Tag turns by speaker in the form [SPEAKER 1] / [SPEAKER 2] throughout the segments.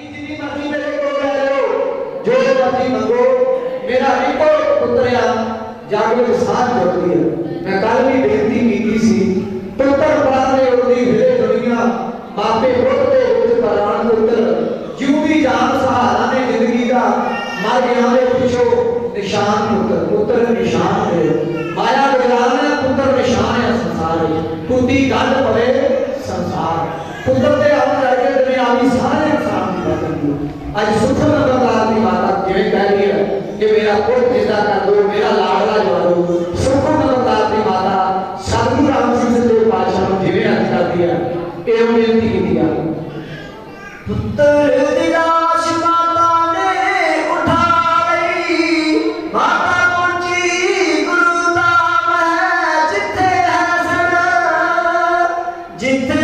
[SPEAKER 1] जितनी मर्जी मेरे को ले लो, जो मर्जी मंगो, मेरा इको पुत्र जागो साथ जोड़ती है। मैं कल भी बेनती की सी, पुत्र प्राणे उड़दी हिले दुनिया, मापे पुत्र दे विच प्राण पुत्र, जिउ दी जान सहारा ने जिंदगी दा, मर गया दे पिछो निशान पुत्र, पुत्र निशान है, माया विज्ञान है पुत्र निशान है संसार में, टूटी गंढ पवे संसार, पुत्र दे आने जाके दुनिया भी सारे इंसान की बात आज सुखम नंदलाल की माता जिवें कह रही है कि मेरा पुत्र जिंदा कर दो, मेरा लाडला जवा दो, सुखम नंदलाल की माता साधु राम सिंह सदेव पातशाह को जिवें अर्ज करती है, ये बेनती की है पुत्र दी लाश माता ने उठा लई, माता पहुंची गुरु धाम है जिथे है सर, जिथे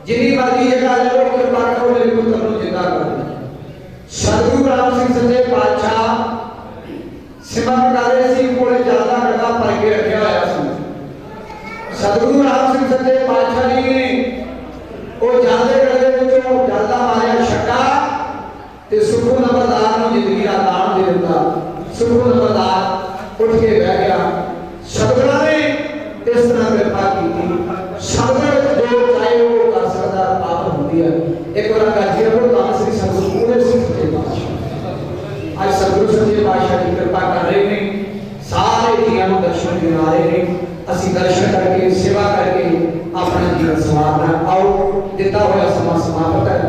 [SPEAKER 1] जिन्नी मर्जी जगह ले लो, कृपा करो मेरे पुत्र को जिंदा कर दो। सतगुरु राम सिंह सच्चे पातशाह सिमरन कर रहे सी, कोले ज्यादा गड्ढा भर के रखा होया सी। सतगुरु राम सिंह सच्चे पातशाह जी ने वो ज्यादा गड्ढे विचों ज्यादा मारिया छक्का ते सुखू नंबरदार नूं जिंदगी दा दान दे दिता। सुखू नंबरदार उठ के बह गया। सतगुरां ने इस तरह कृपा की। सतगुर जो चाहे वो कर सकता, पाप होती है। एक बार गाजी को धन श्री सतगुरु पूरे सिख सच्चे पातशाह आज सतगुरु सच्चे पातशाह की कृपा कर रहे हैं। सारे जीवां नूं दर्शन दिवा रहे हैं। असीं दर्शन करके सेवा करके अपना जीवन संवारना। आओ दिता हुआ समा समाप्त है।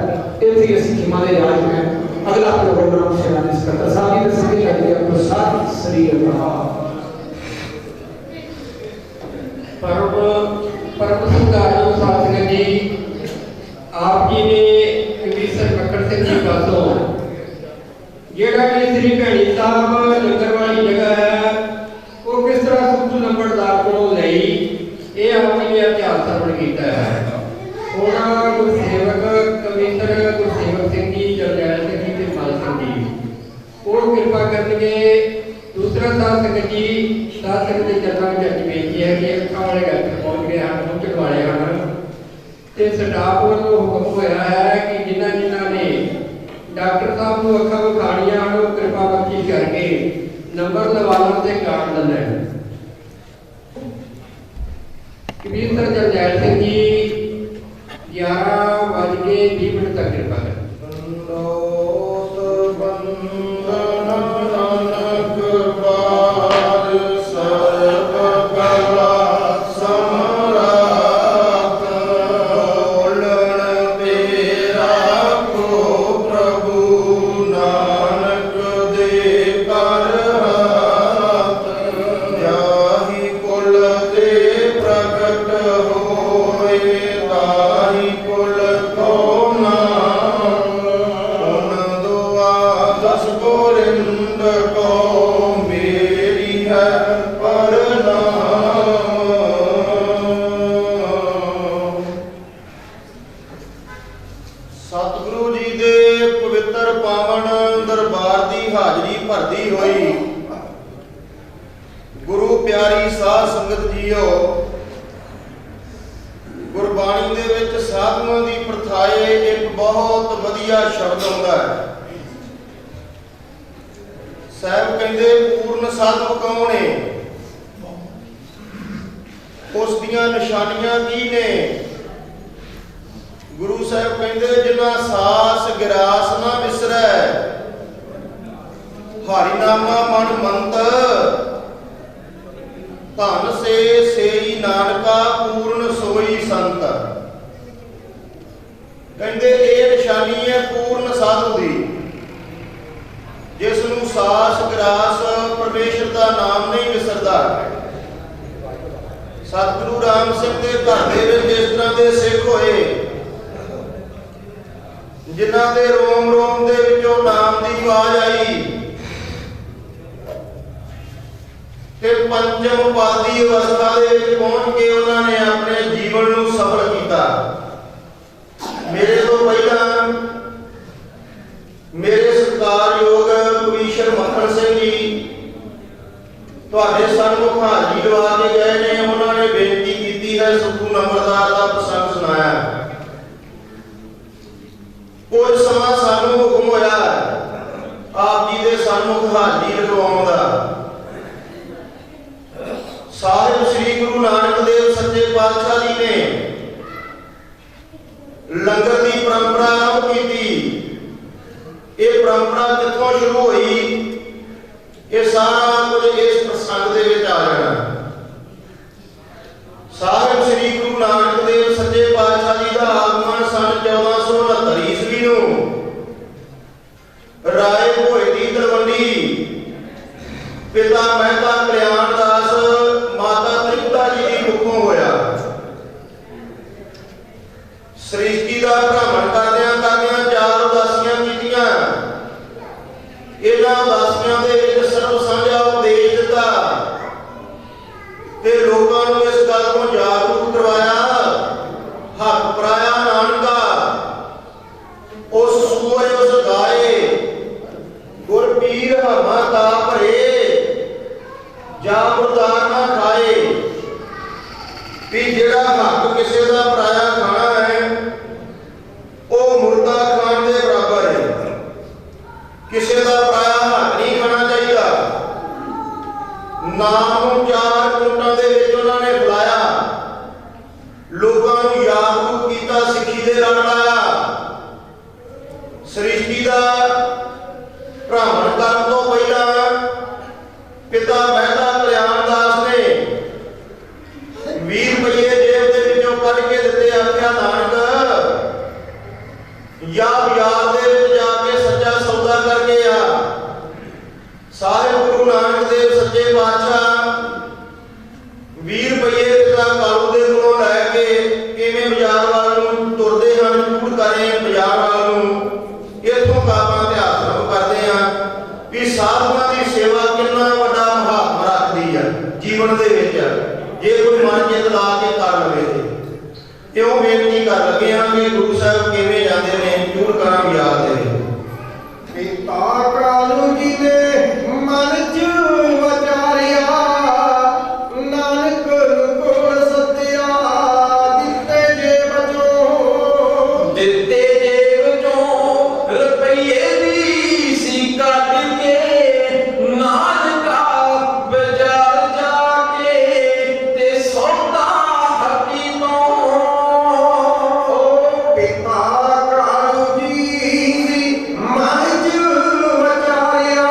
[SPEAKER 1] इत्थे असीं खिमा दे राज में अगला प्रोग्राम सेवा सकता साहब जी दस के करके आपको साथ श्री अकाल।
[SPEAKER 2] परम सत्कारयोग साधक जी, आप जी ने कविसर मक्कड़ सिंह जी पासों जेड़ा कि श्री भैणी साहब लंगर वाली जगह है वो किस तरह सुखू नंबरदार को लई, ये आप जी ने इतिहास सर्वण किया है। होना गुरसेवक कविसर गुरसेवक सिंह जी, जरनैल सिंह जी ते माल सिंह जी और कृपा करके। दूसरा साध संगत जी, साध संगत के चरणों में अर्जी बेनती है कि अखां वाले घर तक पहुंच गए हैं, पहुंचने वाले हैं ते स्टाफ वालों हुक्म होया है कि जिन्हां जिन्हां ने डॉक्टर साहब को अखां विखाणियां हैं कृपा बख्शी करके नंबर लवाना से कार्ड ले लें। कबीर सर जरनैल सिंह जी 11:20 तक कृपा करें।
[SPEAKER 3] गुरबाणी दे विच साधुआं दी प्रथाए एक बहुत वधिया शब्द आउंदा है। साहब कहंदे पूर्ण साधु कौन है, उस दियां निशानियां की ने। गुरु साहब कहंदे जिन्हां सास गिरास ना विसरै, हरि नामा मन मंत, धन से सेई नानका पूर्ण सोई संत। कहते ये निशानी है पूर्ण साधु की, जिसनूं सास ग्रास परमेश्वर का नाम नहीं विसरदा। सतगुरु राम सिंह के घर दे विच इस तरह के सिख होए जिन्हां दे रोम रोम दे विचों नाम की आवाज आई ते पंचम उपाधि अवस्था दे विच पहुंच के उन्होंने अपने जीवन नूं सफल किया। मेरे तो पहला मेरे सत्कारयोग कविशर मक्खण सिंह जी तुहाडे सन्मुख हाज़री लवा के गए ने। उन्होंने बेनती की है, सुखू नंबरदार का प्रसंग सुनाया। कुछ समा सानू हुक्म होया आप जी के सन्मुख हाज़री लगवाउण दा। साहिब श्री गुरु नानक देव सच्चे पातशाह जी ने लंगर की परंपरा आरंभ की। ये परंपरा कितों शुरू हुई, ये सारा कुछ इस प्रसंग दे विच आ जाना। साहिब श्री गुरु नानक देव सच्चे पातशाह जी का आगमन सन 1469 ईस्वी नूं राय भोए की तलवंडी पिता मेहता कल्याण दास माता त्रिपुरा जी की कुखों होया। सृष्टि का भ्रमण करदियां करदियां 4 उदासियां कीतियां। इन्हां उदासियां दे विच सर्व साझा उपदेश दिता ते लोकां नूं इस गल तो जागरूक करवाया। हक पराया नानका उस सूअर उस गाए गुर पीर हमा ता भरे जा मुर्दार ना खाए। भी जेड़ा हक किसी का पराया खाना है वो मुर्दा खान के बराबर है। किसी का पराया हक नहीं खाना चाहिए। नाम 4 कुंटां दे विच उन्होंने बुलाया, लोगों को जागरूक किया, सिक्खी दे लड़ लाया। सृष्टि का भ्रमण करने तो पहला पिता मਹਿਤਾ कल्याण दास ने 20 रुपये जेब के विचों कढ़ के दिते। आख्या नानक या बाजार दे विच जाके सच्चा सौदा करके आ। सारे गुरु नानक देव सच्चे पातशाह 20 रुपये पिता कालू दे कोलों लैके किवें बाजार वाल नूं तुरदे हन, झूठ करें बाजार वाल नूं। इथों का आपां इतिहास शुरू करते हैं भी साधुआं दी सेवा कितना वड्डा महात्मा रखदी है जीवन दे विच। जे कोई मन चित ला के कर लवे ते इउं बेनती कर लगे हां कि गुरु साहिब किवें जांदे ने झूठ करा बाजार दे।
[SPEAKER 4] पिता कालू जी ने मन च वचारिया, नानक कोल सत्या दिते जेब चों,
[SPEAKER 1] दिते जेब चों रुपये दी सी कट के, नानका बाजार जाके ते सौदा हकी तो।
[SPEAKER 4] पिता कालू जी मन च वचारिया,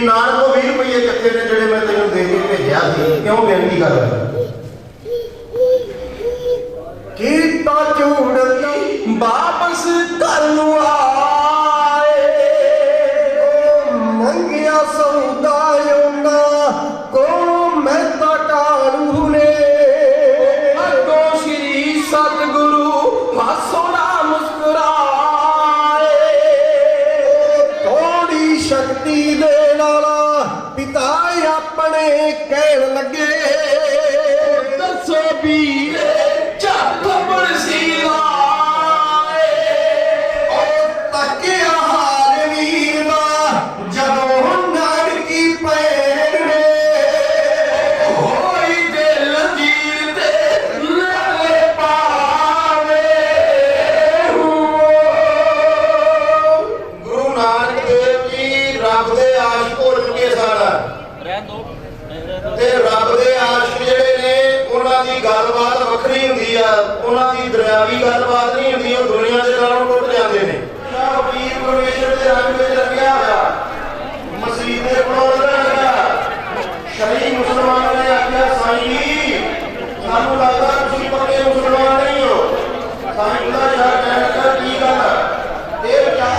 [SPEAKER 3] ਵੀ ਨਾਨਕੋ 20 ਰੁਪਏ ਕਿੱਥੇ ਨੇ ਜਿਹੜੇ ਮੈਂ ਤੈਨੂੰ ਦੇ ਕੇ ਭੇਜਿਆ ਸੀ, ਕਿਉਂ ਬੇਨਤੀ ਕਰ ਰਿਹਾ?
[SPEAKER 4] ਕੀਤਾ ਝੂੜਨ
[SPEAKER 3] ਵਾਪਸ ਘਰ ਨੂੰ ਆਏ,
[SPEAKER 4] ਮੰਗਿਆ ਸੌਦਾ ਉਹਨਾਂ ਕੋਲੋਂ ਮਹਿਤਾ ਕਾਲੂ ਨੇ।
[SPEAKER 3] ਅੱਗੋਂ ਸ਼੍ਰੀ ਸਤਿਗੁਰੂ ਹਾਸੋ ਨਾ ਮੁਸਕਰਾਏ।
[SPEAKER 4] ਥੋੜੀ ਸ਼ਕਤੀ ਦੇ ਨਾਲ ਪਿਤਾ ਆਪਣੇ ਕਹਿਣ ਲੱਗੇ,
[SPEAKER 3] ਦੱਸੋ ਵੀਰੇ ਝੱਟ ਬਰਸੀ ਲਾਏ।
[SPEAKER 4] ਤੱਕਿਆ ਹਾਰ ਵੀਰ ਦਾ ਜਦੋਂ ਨਾਨਕੀ ਭੈਣ ਨੇ,
[SPEAKER 3] ਹੋਈ ਦਿਲ ਜੀਰ ਤੇ ਲੈ ਪਾਵੇ। ਗੁਰੂ ਨਾਨਕ ਦੇਵ ਜੀ ਰੱਬ ਦੇ ਆਸ਼ਿਕ ਹੋ ਚੁੱਕੇ ਸਨ ਤੇ ਰੱਬ ਦੇ ਆਸ਼ਿਕ ਜਿਹੜੇ ਨੇ ਉਹਨਾਂ ਦੀ ਗੱਲਬਾਤ ਵੱਖਰੀ ਹੁੰਦੀ ਆ, ਉਹਨਾਂ ਦੀ ਦੁਨਿਆਵੀ ਗੱਲਬਾਤ ਨਹੀਂ ਹੁੰਦੀ, ਉਹ ਦੁਨੀਆ ਦੇ ਨਾਲੋਂ ਟੁੱਟ ਜਾਂਦੇ ਨੇ। ਪੀਰ ਪਰਮੇਸ਼ਰ ਦੇ ਰੰਗ ਵਿੱਚ ਰੰਗਿਆ ਹੋਇਆ ਮਸੀਤ ਦੇ ਕੋਲ ਲੱਗਾ। ਸ਼ਰੀਫ ਮੁਸਲਮਾਨ ਨੇ ਆਖਿਆ, ਸਾਈਂ ਜੀ ਸਾਨੂੰ ਲੱਗਦਾ ਤੁਸੀਂ ਪੱਕੇ ਮੁਸਲਮਾਨ ਨਹੀਂ ਹੋ। ਸਾਈਂ ਦਾ ਸ਼ਾਹ ਕਹਿਣ ਲੱਗਾ, ਕੀ ਗੱਲ ਆ? ਇਹ ਵਿਚਾਰ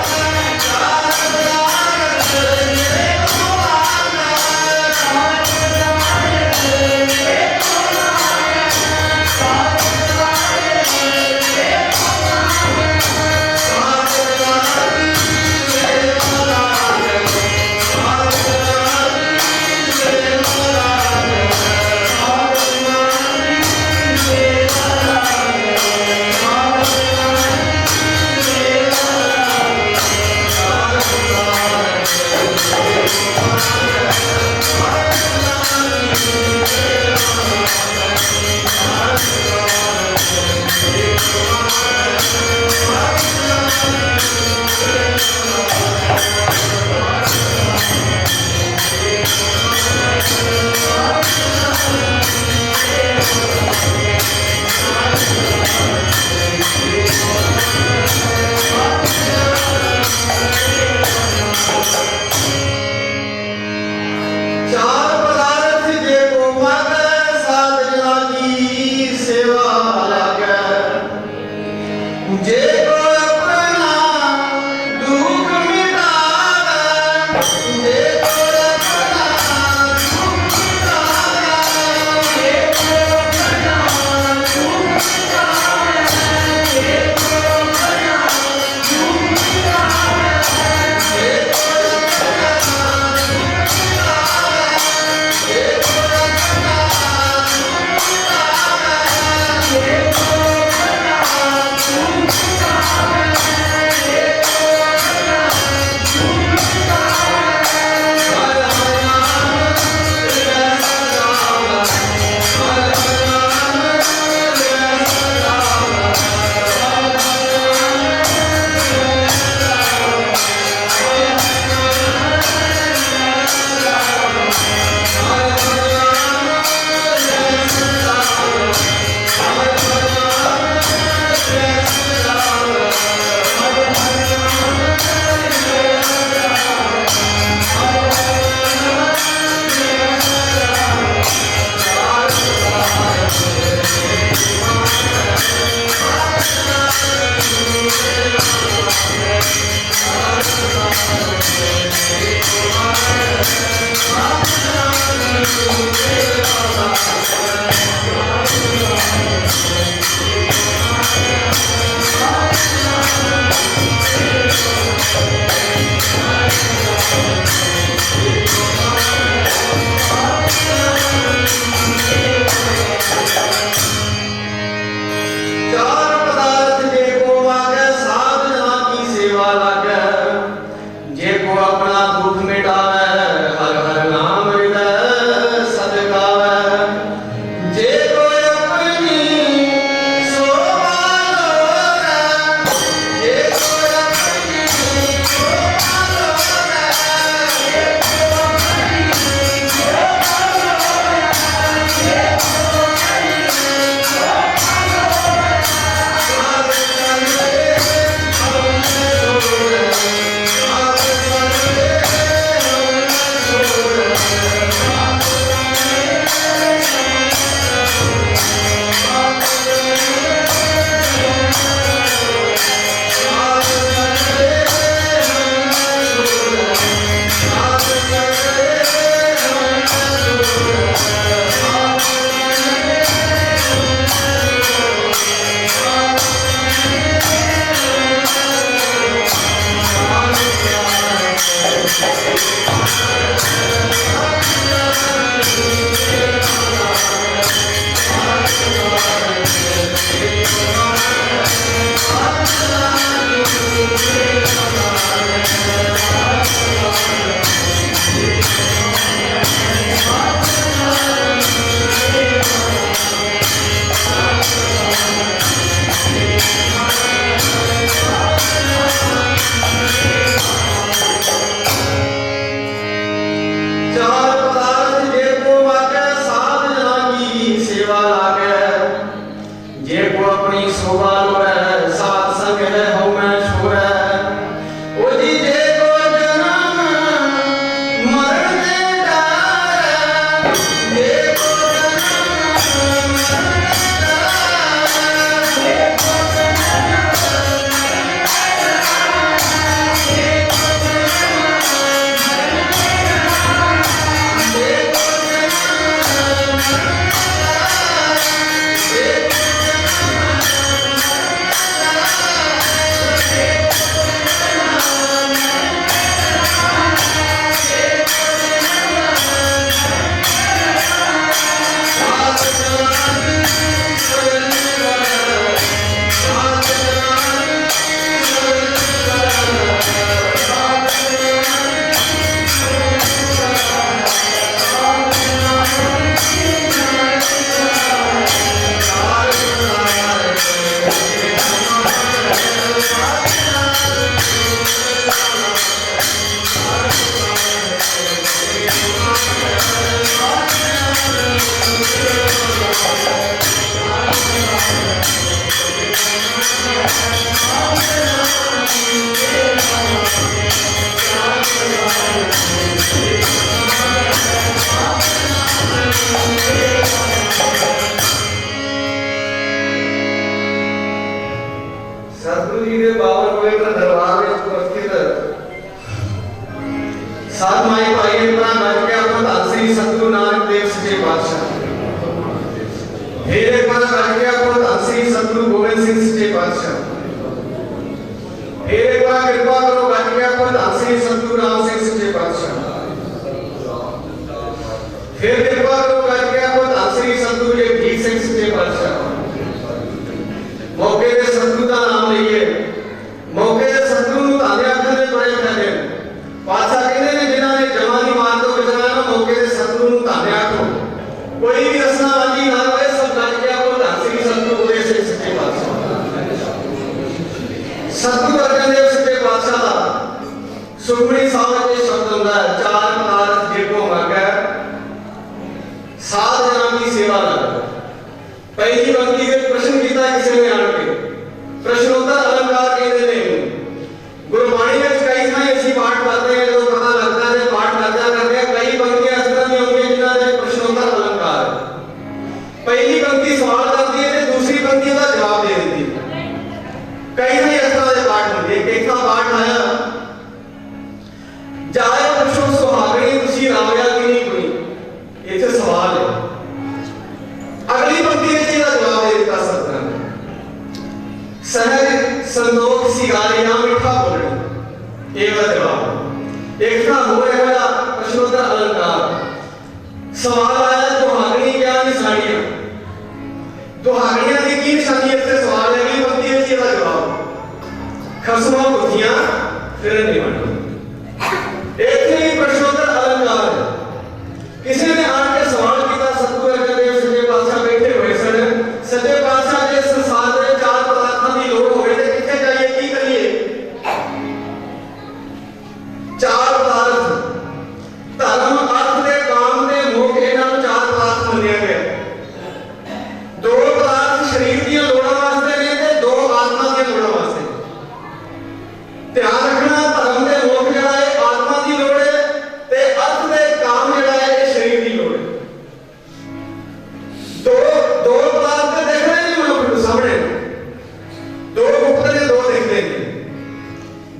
[SPEAKER 3] के पावन पवित्र दरबार में उपस्थित सात माई भाई अपना बैठ के अपना धन श्री सतगुरु नानक देव सच्चे पातशाह फिर एक बार बैठ के अपना धन श्री सतगुरु गोविंद सिंह सच्चे पातशाह फिर एक बार कृपा करो बैठ के अपना धन श्री सतगुरु राम सिंह सच्चे पातशाह फिर कृपा करो बैठ के अपना धन श्री सतगुरु जगजीत सिंह सच्चे पातशाह मौके दे सतगुरु का नाम लईए मौके दे सतगुरु ਨੂੰ ਧੰਨ ਆਖਣ ਦੇ ਬੜੇ ਫਾਇਦੇ ਪਾਤਸ਼ਾਹ ਕਹਿੰਦੇ ਨੇ ਜਿਨ੍ਹਾਂ ਨੇ ਜਵਾਨੀ ਮਾਰ ਤੋਂ ਬਚਣਾ ਨਾ ਮੌਕੇ ਦੇ ਸਤਿਗੁਰੂ ਨੂੰ ਧੰਨ ਆਖੋ ਕੋਈ ਵੀ ਰਸਨਾ ਵਾਲੀ ਨਾ ਹੋਵੇ ਸਭ ਗੱਜ ਕੇ ਆਪੋ ਧੰਨ ਸ੍ਰੀ ਸਤਿਗੁਰੂ ਗੋਬਿੰਦ ਸਿੰਘ ਸੱਚੇ ਪਾਤਸ਼ਾਹ ਸਤਿਗੁਰੂ ਅਰਜਨ ਦੇਵ ਸੱਚੇ ਪਾਤਸ਼ਾਹ ਦਾ ਸੁਖਮਨੀ ਸਾਹਿਬ ਵਿੱਚ ਸ਼ਬਦ ਹੁੰਦਾ ਹੈ ਚਾਰ ਪਦਾਰਥ ਜੇ ਕੋ ਮੰਗੈ सात जन्म की सेवा लग पहली पंक्ति में प्रश्न किया किसी ने आन के प्रश्नोत्तर अलंकार कहते हैं गुरबाणी में कई ठाई ऐसी पाठ करते हैं जो पता लगता है पाठ करते हैं कई पंक्तियां इस तरह की होंगी जिन्हां दे प्रश्नोत्तर अलंकार पहली पंक्ति सवाल करती है तो दूसरी पंक्ति का जवाब दे देती है कई ठाई इस तरह के पाठ होंगे एक का पाठ आया जाए पुछो सुहागणी तुसी रावया कि नहीं कोई ये सवाल है अगली पंक्ति में इसका जवाब दे देता सत्तर सहज संतोष सिगारियां मीठा बोलना ये वाला जवाब एक था हो वाला प्रश्नोत्तर अलंकार सवाल आया दुहागनी क्या निशानियां दुहागनियां की की निशानी है सवाल है अगली पंक्ति में इसका जवाब खसमा बुद्धियां फिर नहीं बनती एक ही प्रश्नोत्तर अलंकार है किसी ने आके सवाल किया सतगुरु अर्जन देव सच्चे पातशाह बैठे हुए सन सच्चे पातशाह के संसार में चार पदार्थों की लोड़ होवे ते किथे जाइए की करिए चार पदार्थ धर्म अर्थ दे काम दे मोक्ष इन्हां नूं चार पदार्थ मन्निया गया दो पदार्थ शरीर दी लोड़ां वास्ते ने ते दो आत्मा दी लोड़ां वास्ते ध्यान रखना धर्म दे मोक्ष जिहड़ा है आत्मा दी लोड़ है ते अर्थ दे काम जिहड़ा है दो दो पदार्थ देख रहे हैं मनुष्य सामने दो मुक्त ने दो देखते हैं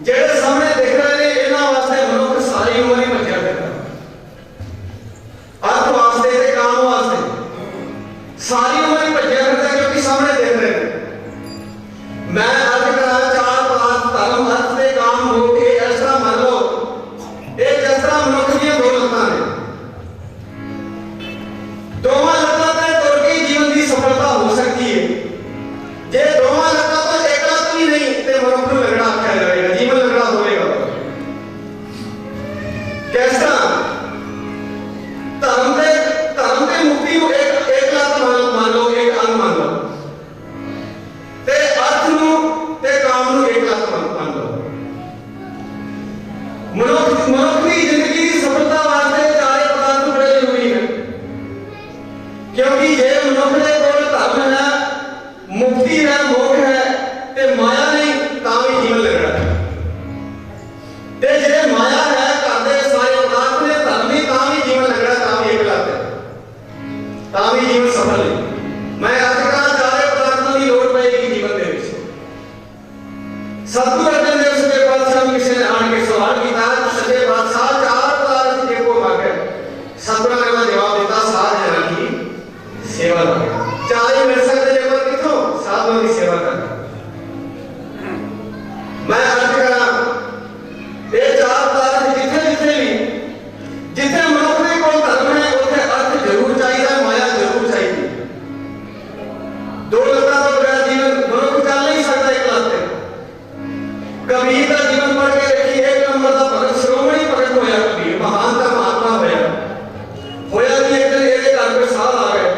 [SPEAKER 3] जेड़े सामने देख रहे हैं इन्हां वास्ते मनुष्य सारी उम्र ही बचा करता अर्थ वास्ते ते काम वास्ते सारी उम्र ही बचा करता क्योंकि सामने देख रहे हैं मैं अर्थ करा चार पदार्थ धर्म अर्थ ते काम हो के इस तरह मान लो ये जिस तरह मनुष्य दी दो लत्तां ने दोवां सफलता हो सकती है जे दोवां लत्तां तो एक लत्त भी नहीं ते मनुष्य नूं लगड़ा आख्या जाएगा जीवन लगड़ा होएगा कैसा धर्म दे मुक्ति को एक लत्त मान लो एक अंग मान लो ते अर्थ नूं ते काम नूं एक लत्त मान लो मनुष्य की जिंदगी की सफलता वास्ते चार पदार्थ बड़े जरूरी हैं क्योंकि जे मनुष्य मुक्ति है मोक्ष है ते माया नहीं तावी जीवन लगना ते जे माया है करदे सारे पदार्थ ने धर्म नहीं तावी जीवन लगना तावी एक लत है तावी जीवन सफल है मैं आज का सारे पदार्थों की लोड़ पएगी जीवन दे विच सतगुरु अर्जन देव सच्चे पातशाह किसी ने आन के सवाल किया सच्चे पातशाह चार पदार्थ जे को मांगे सतगुरु ने जवाब दिता साध जना की सेवा चार ही मिल सकते साधुओं की सेवा करना मैं अर्थ करा ये चार पदार्थ जिथे जिथे भी जिथे मनुष्य को धर्म है उसे अर्थ जरूर चाहिए माया जरूर चाहिए दो लत्तां तो बगैर जीवन मनुष्य चल नहीं सकता एक लत्त कबीर का जीवन पढ़ के देखिए एक नंबर का भगत श्रोमणी भगत होया कबीर महान का महात्मा होया कि एक दिन ये घर पे साध आ गए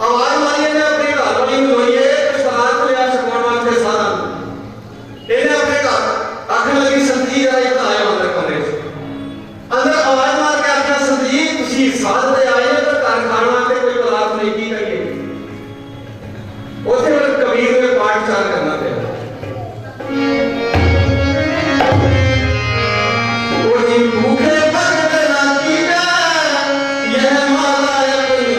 [SPEAKER 3] आवाज मारी ने अपने घर वाली में होई है सलाह को लिया सकवाण वास्ते सारा इन्हें अपने घर आखने लगी संती जरा एक आया अंदर कमरे अंदर आवाज मार के आखिया संती तुसी साध दे आए तो घर खाण वास्ते कोई पदार्थ नहीं की करिए उसे कबीर ने पाठ चार करना पड़ा वो जी भूखे भगत ना कीजा यह माला अपनी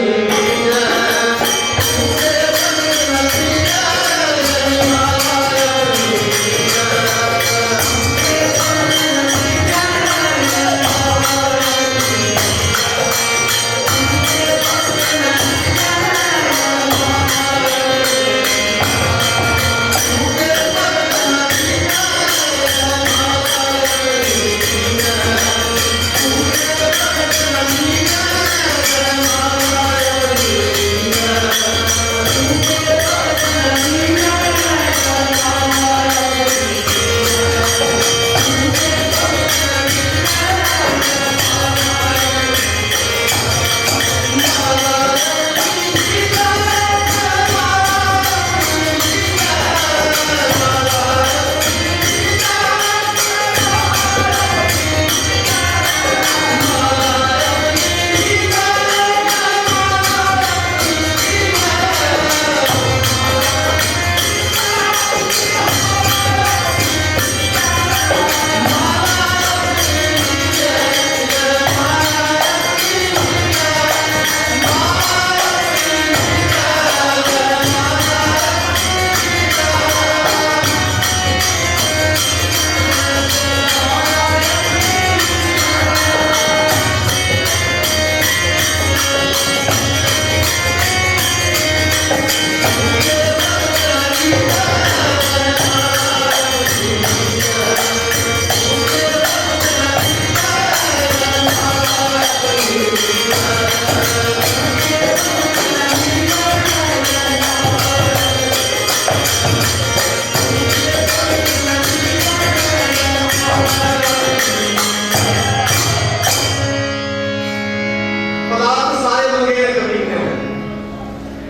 [SPEAKER 3] ਪਦਾਰਥ ਸਾਰੇ ਮੰਗੇ ਨੇ ਕਬੀਰ ਨੇ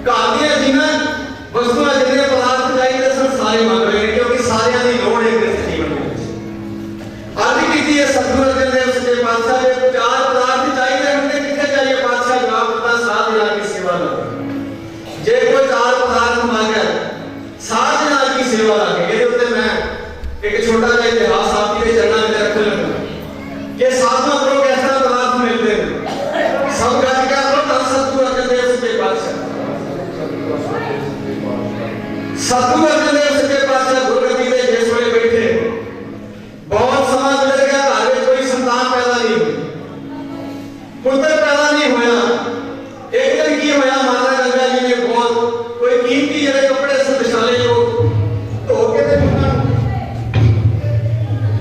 [SPEAKER 3] ਘਰ ਦੀਆਂ ਜਿੰਨਾਂ ਵਸਤੂਆਂ ਜਿੰਨੇ ਪਦਾਰਥ ਚਾਹੀਦੇ ਸਨ ਸਾਰੇ ਮੰਗ ਰਹੇ ਨੇ ਕਿਉਂਕਿ ਸਾਰਿਆਂ ਦੀ ਲੋੜ ਹੈ ਇਸ ਜੀਵਨ ਦੇ ਵਿੱਚ। ਅੱਜ ਕੀਤੀ ਹੈ ਸਤਿਗੁਰੂ ਅਰਜਨ ਦੇਵ ਸੱਚੇ ਪਾਤਸ਼ਾਹ ਦੇ ਚਾਰ ਪਦਾਰਥ ਚਾਹੀਦੇ ਹੁੰਦੇ ਕਿੱਥੇ ਚਾਹੀਏ ਪਾਤਸ਼ਾਹ ਜਵਾਬ ਦਿੱਤਾ ਸਾਧ ਨਾਲ ਕੀ ਸੇਵਾ ਲੱਗੇ। ਜੇ ਕੋਈ ਚਾਰ ਪਦਾਰਥ ਮੰਗਿਆ ਸਾਧ ਨਾਲ ਕੀ ਸੇਵਾ ਲੱਗੇ। ਇਹਦੇ ਉੱਤੇ ਮੈਂ ਇੱਕ ਛੋਟਾ ਜਿਹਾ ਇਤਿਹਾਸ ਆਪ ਜੀ ਦੇ ਚਰਨਾਂ ਵਿੱਚ ਰੱਖਣ ਲੱਗਾ ਕਿ ਸਾਧੂਆਂ ਕੋਲ ਕਿਸ ਤਰ੍ਹਾਂ ਪਦਾਰਥ ਮਿਲਦੇ ਨੇ। ਸਭ ਗੱਜ ਕਰ ਲੋ ਤਾਂ ਸਤਿਗੁਰੂ ਅਰਜਨ ਦੇਵ ਸੱਚੇ ਪਾਤਸ਼ਾਹ ਸਤਿਗੁਰੂ ਅਰਜਨ ਦੇਵ ਸੱਚੇ ਪਾਤਸ਼ਾਹ ਗੁਰਗੱਦੀ ਤੇ ਜਿਸ ਵੇਲੇ ਬੈਠੇ ਬਹੁਤ ਸਮਾਂ ਗੁਜ਼ਰ ਗਿਆ ਘਰ ਵਿੱਚ ਕੋਈ ਸੰਤਾਨ ਪੈਦਾ ਨਹੀਂ ਹੋਈ ਪੁੱਤਰ ਪੈਦਾ ਨਹੀਂ ਹੋਇਆ। ਇੱਕ ਦਿਨ ਕੀ ਹੋਇਆ ਮਾਤਾ ਗੰਗਾ ਜੀ ਨੇ ਬਹੁਤ ਕੋਈ ਕੀਮਤੀ ਜਿਹੜੇ ਕੱਪੜੇ ਸੰਦਸ਼ਾਲੇ ਜੋ ਧੋ ਕੇ ਤੇ ਉਹਨਾਂ ਨੂੰ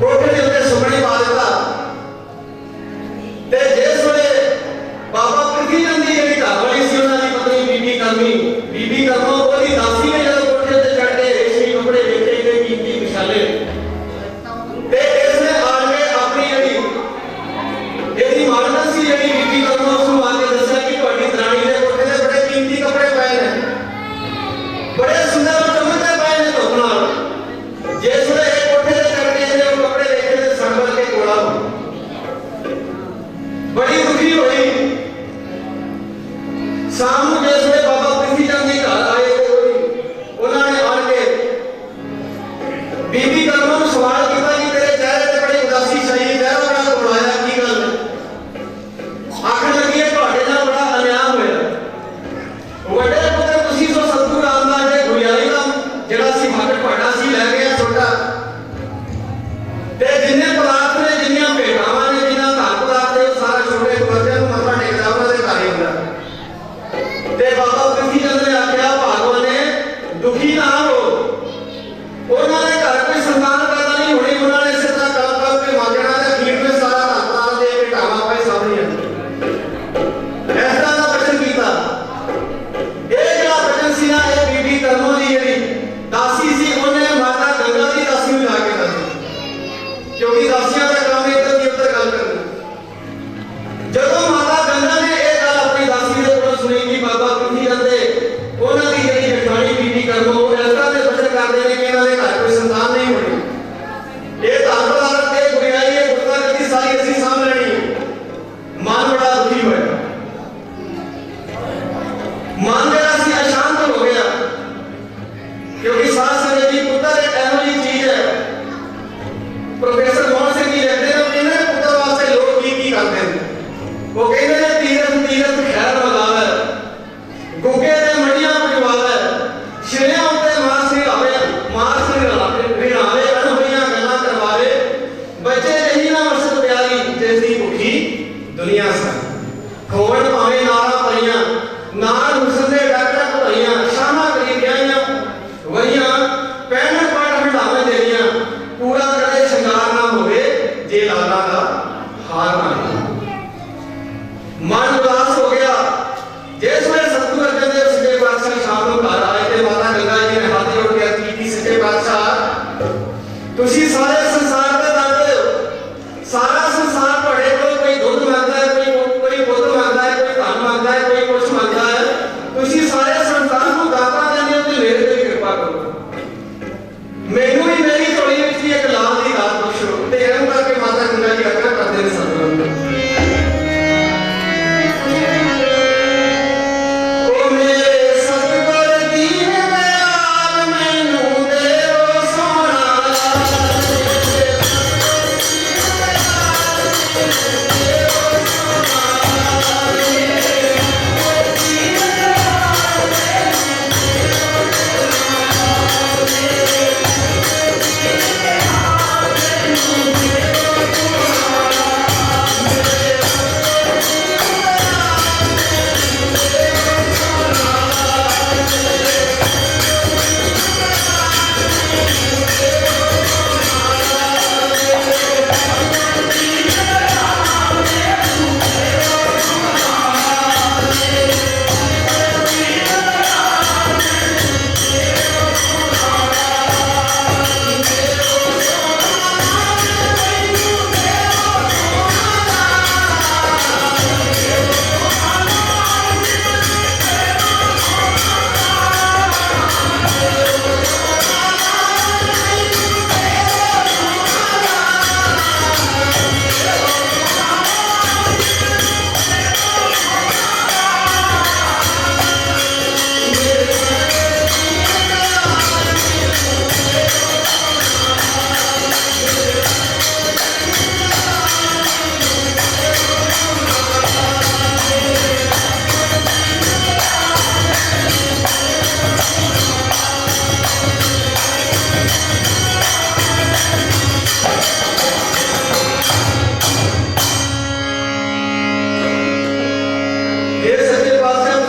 [SPEAKER 3] ਕੋਠੇ ਦੇ ਉੱਤੇ ਸੁਪਨੇ ਪਾ ਦਿੱਤਾ ਤੇ ਜਿਸ ਵੇਲੇ ਬਾਬਾ ਪ੍ਰਿਥੀ ਚੰਦ ਦੀ ਜਿਹੜੀ ਘਰ ਵਾਲੀ ਸੀ ਉਹਨਾਂ ਦੀ ਪਤਨੀ ਬੀਬੀ ਕਰਮੀ ਉਹਦੀ ਦਾਸੀ ਨੇ ਜਦੋਂ ਕੋਠੇ ਤੇ ਚੜ੍ਹ ਕੇ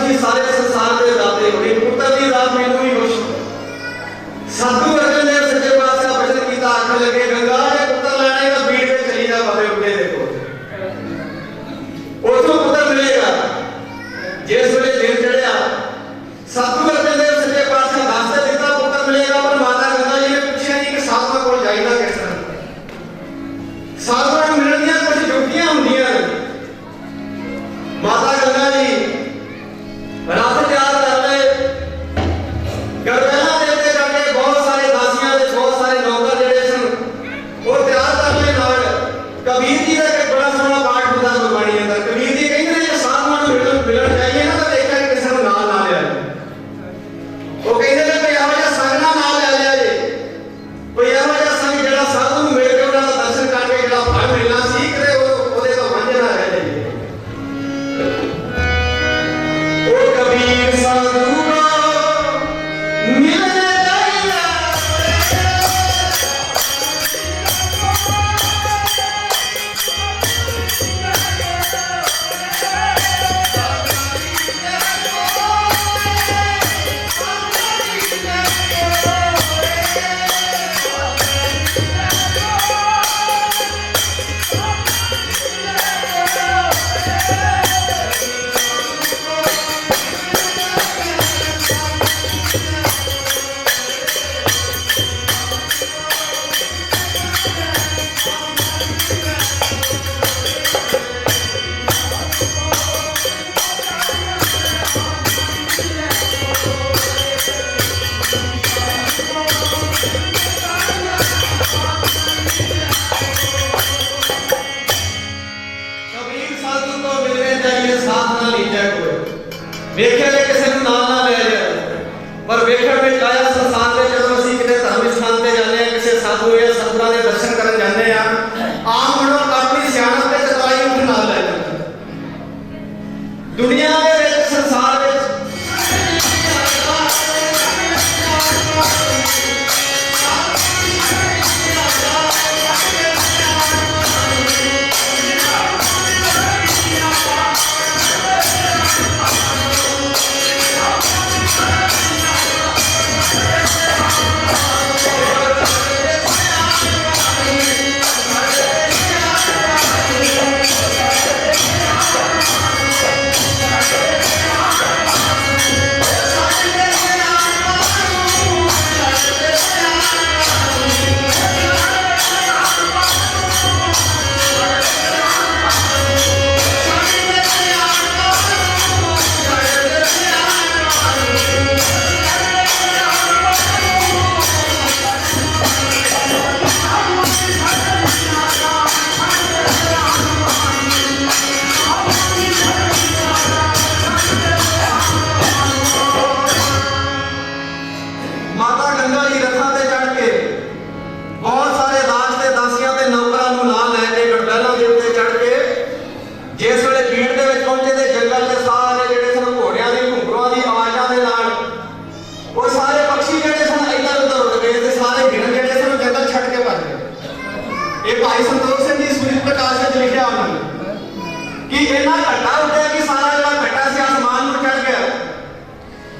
[SPEAKER 1] ਅਸੀਂ ਸਾਰੇ ਸੰਸਾਰ ਦੇ ਦਾਤੇ ਹੋਏ ਪੁੱਤਰ ਦੀ ਦਾਤ ਮੈਨੂੰ ਹੀ ਬਖਸ਼। ਸਾਧੂ ਅਰਜਨ ਦੇਵ ਸੱਚੇ ਪਾਤਸ਼ਾਹ ਬਚਨ ਕੀਤਾ ਆਖਣ ਲੱਗੇ ਗੰਗਾ ਜੇ ਪੁੱਤਰ ਲੈਣਾ ਤਾਂ ਬੀੜ ਵਿੱਚ ਚਲੀ ਜਾ ਬਾਬੇ ਉੱਡੇ ਦੇਖੋ ਉਥੋਂ ਪੁੱਤਰ ਮਿਲੇਗਾ। ਜਿਸ ਵੇਲੇ ਦਿਨ ਚੜਿਆ ਸਾਧੂ ਅਰਜਨ ਦੇਵ ਸੱਚੇ ਪਾਤਸ਼ਾਹ ਦੱਸ ਤੇ ਦਿੱਤਾ ਪੁੱਤਰ ਮਿਲੇਗਾ, ਪਰ ਮਾਤਾ ਗੰਗਾ ਜੀ ਨੇ ਪੁੱਛਿਆ ਨਹੀਂ ਕਿ ਸਾਧੂਆਂ ਕੋਲ ਜਾਈਦਾ ਕਿਸ ਤਰ੍ਹਾਂ। ਸਾਧੂਆਂ ਨੂੰ ਮਿਲਣ ਦੀਆਂ ਕੁਝ ਜੁਗਤੀਆਂ ਹੁੰਦੀਆਂ ਨੇ। ਮਾਤਾ ਗੰਗਾ ਜੀ ਰਥ ਤਿਆਰ ਕਰ ਲਏ, ਗੜਬੈਲਾਂ ਦੇ ਉੱਤੇ ਕਰਕੇ ਬਹੁਤ ਸਾਰੇ ਦਾਸੀਆਂ ਦੇ ਬਹੁਤ ਸਾਰੇ ਨੌਕਰ ਜਿਹੜੇ ਸਨ ਉਹ ਤਿਆਰ ਕਰ ਲਏ। ਨਾਲ ਕਬੀਰ ਜੀ ਦਾ ਇੱਕ ਬੜਾ ਸੋਹਣਾ ਪਾਠ ਹੁੰਦਾ ਗੁਰਬਾਣੀ ਅੰਦਰ। ਕਬੀਰ ਜੀ ਕਹਿੰਦੇ ਨੇ ਜੇ ਸਾਧੂਆਂ ਨੂੰ ਮਿਲਣ ਚਾਹੀਏ ਨਾ ਤਾਂ ਦੇਖਿਆ ਕਿ ਕਿਸੇ ਨੂੰ ਨਾਲ ਨਾ ਲਿਆ ਜੇ। ਉਹ ਕਹਿੰਦੇ ਨੇ ਕੋਈ ਇਹੋ ਜਿਹਾ ਸੰਗ ਨਾਲ ਲੈ ਲਿਆ ਜੇ, ਕੋਈ ਇਹੋ ਜਿਹਾ ਸੰਗ ਜਿਹੜਾ ਸਾਧੂ ਨੂੰ ਮਿਲ ਕੇ ਉਹਨਾਂ ਦਾ ਦਰਸ਼ਨ ਕਰਕੇ ਜਿਹੜਾ ਫਲ ਮਿਲਣਾ ਸੀ ਕਿਤੇ ਉਹਦੇ ਤੋਂ ਵਾਂਝੇ ਨਾ ਰਹਿ ਜਾਈਏ। ਉਹ ਕਬੀਰ ਸਾਧੂ ਵੇਖਿਆ ਕਿ ਕਿਸੇ ਨੂੰ ਨਾਲ ਨਾ ਲੈ ਜਾਏ, ਪਰ ਵੇਖਣ ਵਿੱਚ ਆਇਆ ਸੰਸਾਰ ਦੇ ਜਦੋਂ ਅਸੀਂ ਕਿਤੇ ਧਾਰਮਿਕ ਸਥਾਨ ਤੇ ਜਾਂਦੇ ਹਾਂ, ਕਿਸੇ ਸਾਧੂ ਜਾਂ ਸਤਿਗੁਰਾਂ ਦੇ ਦਰਸ਼ਨ ਕਰਨ ਜਾਂਦੇ ਹਾਂ, ਆਮ ਮਨੁੱਖ ਆਪਣੀ ਸਿਆਣਪ ਤੇ ਚਤੁਰਾਈ ਨੂੰ ਨਾਲ ਲੈ ਜਾਂਦਾ। ਦੁਨੀਆ ਦੇ ਵਿੱਚ ਸੰਸਾਰ ਵਿੱਚ भाई संतोष सिंह जी सूर्य प्रकाश में लिखा उन्होंने कि इन्ना घटा उठा कि सारा जो घटा से आसमान में चढ़ गया।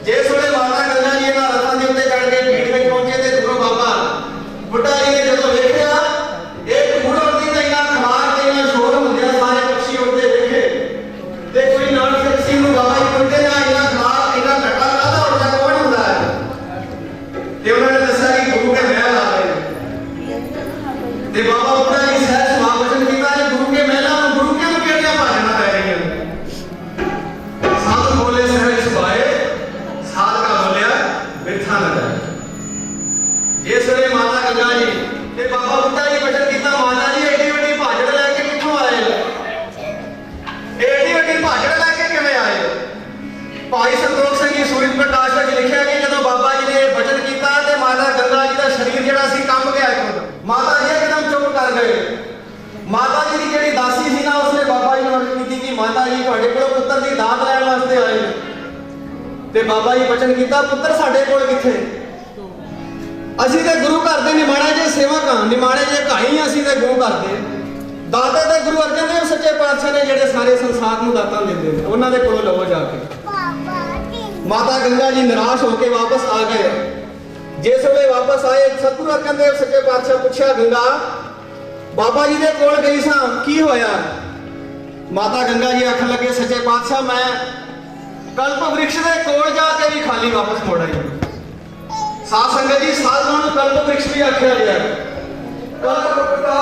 [SPEAKER 1] जिस वे माता गंगा जी इन्होंने रथों के उत्ते चढ़ के भीड़ में पहुंचे थे गुरु बाबा बुढ़ा जी ने जो देखा एक मुड़ उड़ती तो इन्ना खबार ते इन्ना शोर होंगे सारे पक्षी उड़ते देखे ते कोई नानक सिंह नूं बाबा जी कहते ना इन्ना खबार इन्ना घटा काहदा उड़दा कौन हुंदा है ते उन्होंने दस्या कि गुरु के महल आ रहे ते बाबा बुढ़ा जी सहज समावचन किया जे गुरु के महल गुरु के केड़ियां भाजना पै रही हैं। साध बोले सहज सुभाए साध का बोलिया बिरथा न जाए। जिस वे माता गंगा जी ते बाबा बुढ़ा जी बचन किया माता जी एडी वड्डी भाजड़ लैके कित्थों आए एडी वड्डी भाजड़ लैके किवें आए। भाई संतोख सिंह जी सूरज प्रकाश में लिखा कि जदों बाबा जी ने बचन किया ते माता गंगा जी का शरीर जिहड़ा सी कंब गया माता जी एकदम चुप कर गए। माता जी की जिहड़ी दासी सी ना उसने बाबा जी ने अर्ज की कि माता जी तुहाडे कोल पुत्तर दी दात लैण वास्ते आए ते बाबा जी बचन किया पुत्तर साडे कोल किथे असीं ते गुरु घर दे निमाणे जे सेवक हां निमाणे जे घाई असीं ते गुरु घर दे दाते ते गुरु अर्जन देव सच्चे पातशाह ने जिहड़े सारे संसार नूं दातां दिंदे ने उन्हां दे कोलों लवो जाके।
[SPEAKER 3] माता गंगा जी निराश होकर वापस आ गए। जिस वे वापस आए सतगुरु अर्जन देव सच्चे पातशाह पूछा गंगा बाबा जी दे कोल गई सां की होया। माता गंगा जी आखन लगे सच्चे पातशाह मैं कल्प वृक्ष दे कोल जाके भी खाली वापस मुड़ आई। साध संगत जी साधुओं को कल्प वृक्ष भी आख्या गया। कल्प का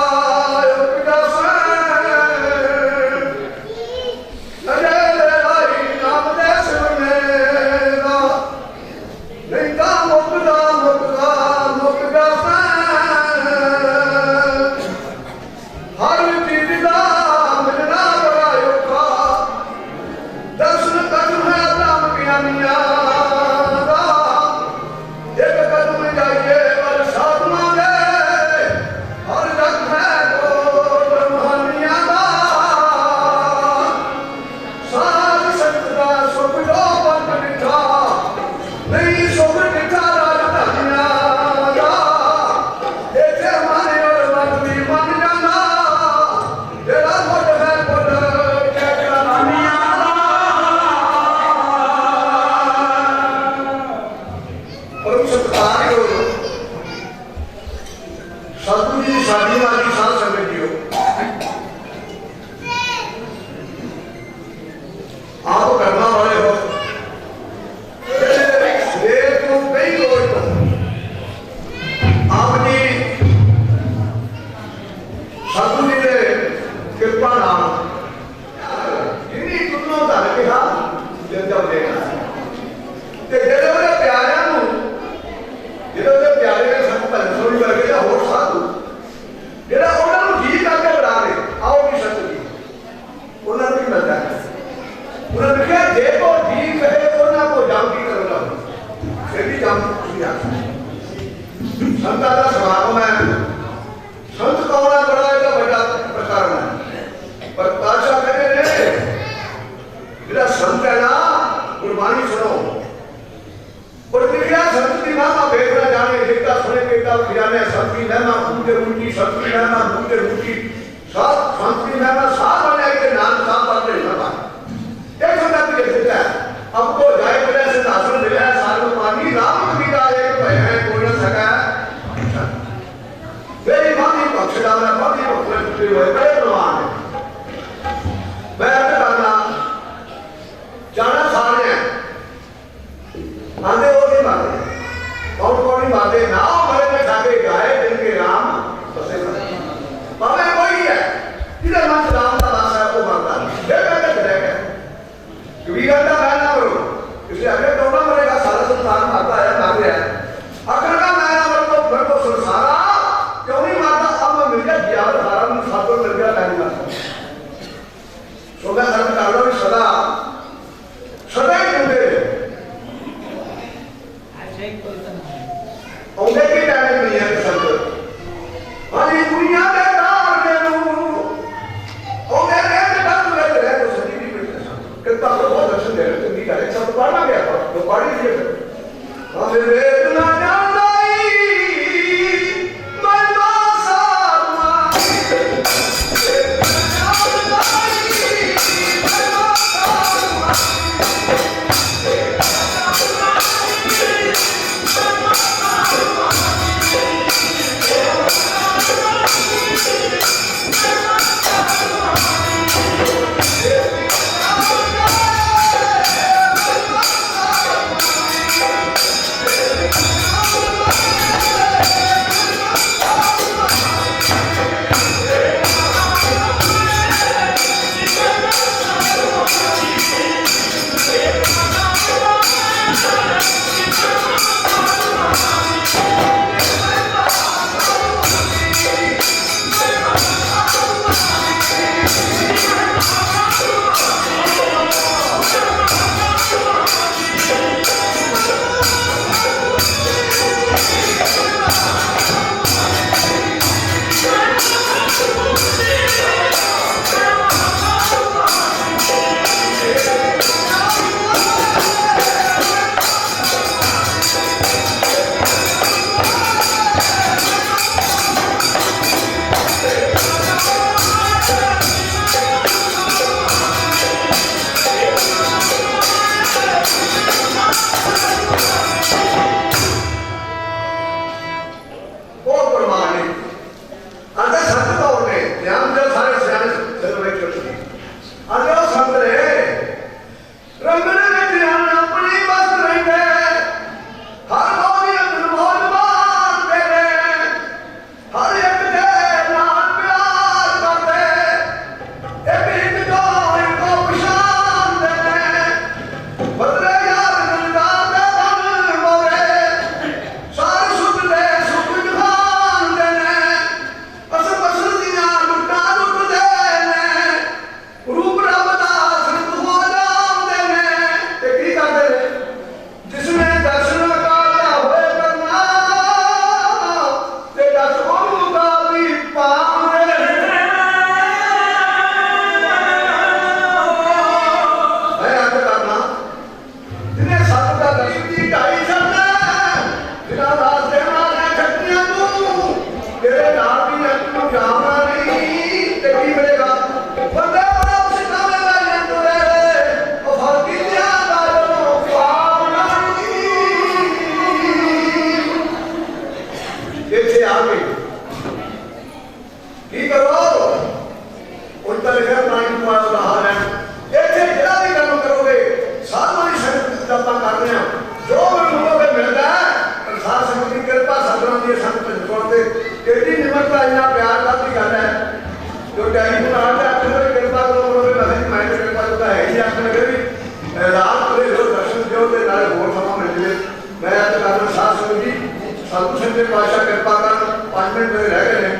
[SPEAKER 5] सच्चे पातशाह कृपा कर 5 मिनट मेरे रह गए हैं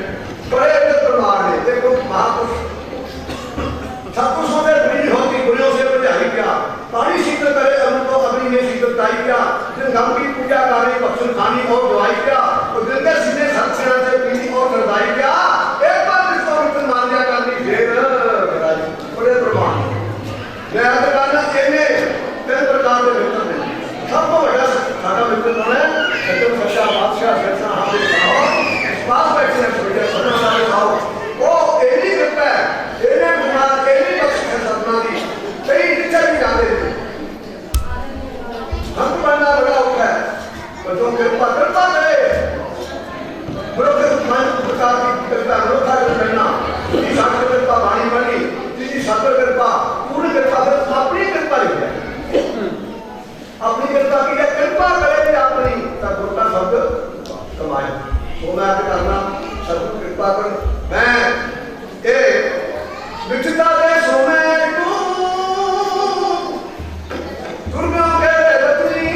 [SPEAKER 5] बड़े प्रमाण ने देखो महापुरुष सत्पुरुषों से प्रीति होती गुणों से बुझाई क्या पानी शीतल करे अमृत को अग्नि में शीतलताई क्या जिन गम की पूजा करे बख्शन खानी और दुआई क्या तो दिल के सीधे सत्सेना से प्रीति और करदाई क्या एक बार इसको मित्र मान लिया करनी फिर बड़े प्रमाण मैं आज कहना चाहिए 3 प्रकार के मित्र ने सबको बड़ा सारा मित्र कौन है सत्य सच्चा बादशाह सच्चा हाथ दिखाओ पास बैठे हैं छोटे सदा सारे खाओ वो एनी कृपा है एने गुना एनी बख्श है सपना दी कई इच्छा भी जाते हैं हम बनना बड़ा होता है पर जो कृपा करे बड़ो के मन प्रकार की कृपा अनोखा करना इसी सात कृपा वाणी बनी इसी सात कृपा पूर्ण कृपा अपनी कृपा ही है अपनी कृपा की कृपा करे अपनी तब का शब्द कमाए वो मैं करना सब कृपा कर मैं ए विचता दे सोने तू दुर्गा के रतनी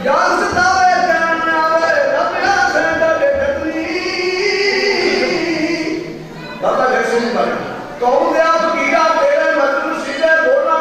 [SPEAKER 5] याद सतावे जान आवे रबिया से डरे रतनी बाबा जैसे नहीं बने कौन दे आप कीड़ा तेरे मंत्र सीधे बोला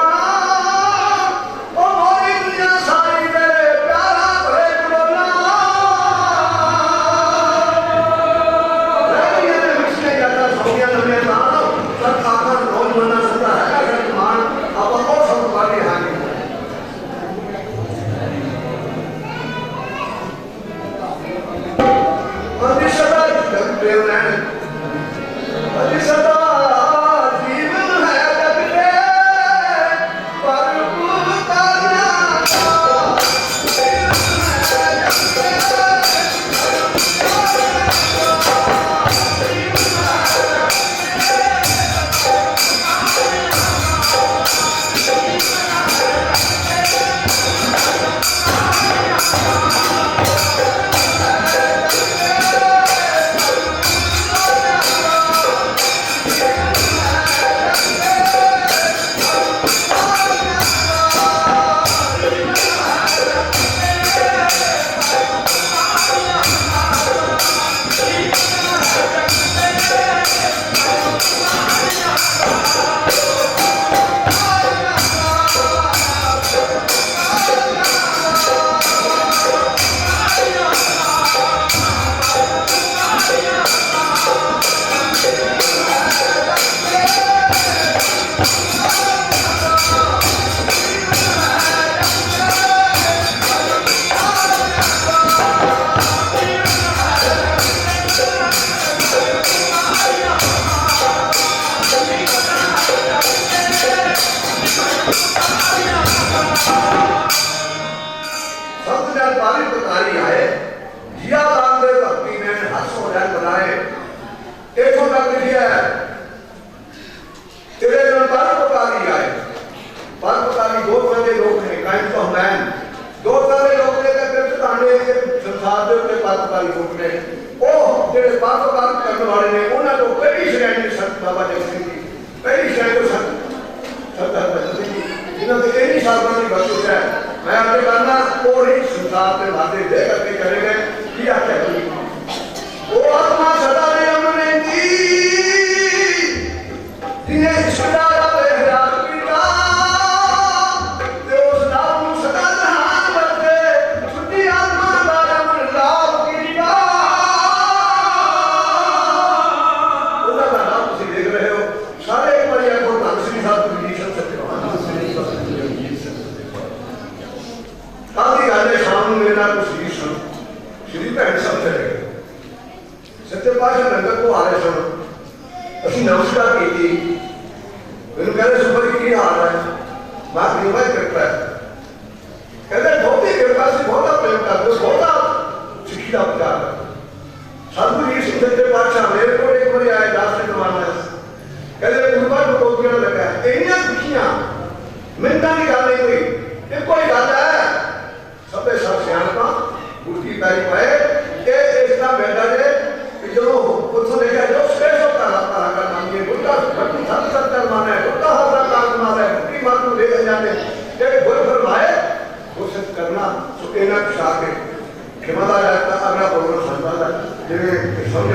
[SPEAKER 5] ਖਿਮਾਦਾਰ ਹੈ ਤਾਂ ਅਗਲਾ ਪ੍ਰੋਗਰਾਮ ਸੰਭਾਲਦਾ ਜਿਵੇਂ ਸਮਝ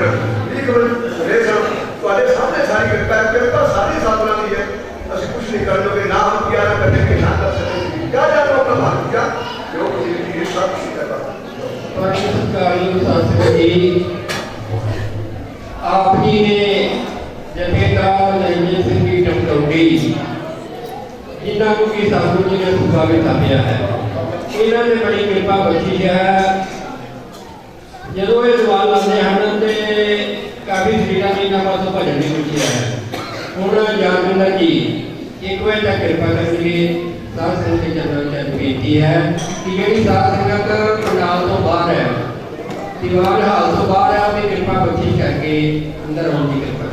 [SPEAKER 5] ਇੱਕ ਮਿੰਟ ਰੇਸ਼ਮ ਤੁਹਾਡੇ ਸਾਹਮਣੇ ਸਾਰੀ ਕਿਰਪਾ ਸਾਰੀ ਸਾਧਨਾ ਦੀ ਹੈ ਅਸੀਂ ਕੁਝ ਨਹੀਂ ਕਰ ਲੋਗੇ ਨਾ ਹਮ ਕਿਆ ਨਾ ਕਰਨੇ ਕੇ ਨਾ ਕਰ ਸਕਦੇ ਕਿਆ ਜਾਣੋ ਆਪਣਾ ਭਾਗ ਕਿਆ ਜੋ ਕੁਝ ਇਹ ਸਭ ਕੁਝ ਕਰਦਾ
[SPEAKER 2] सरकारी शासक जी आप जी ने जथेदार रंजीत सिंह की टमटौड़ी जिन्होंने कि साधु जी ने सुखा बिठाया है इन्होंने बड़ी कृपा बची है जो ये सवाल आते हैं तो काफ़ी शरीर की इन्होंने पासों भजन भी पूछा है हूँ जामिंदर जी एक बार तक कृपा करके साध संगत के चरणों में बेनती है कि जी साध संगत पंडाल तो बाहर है दीवार हाल तो बाहर है अपनी कृपा बख्शिश करके अंदर आने की कृपा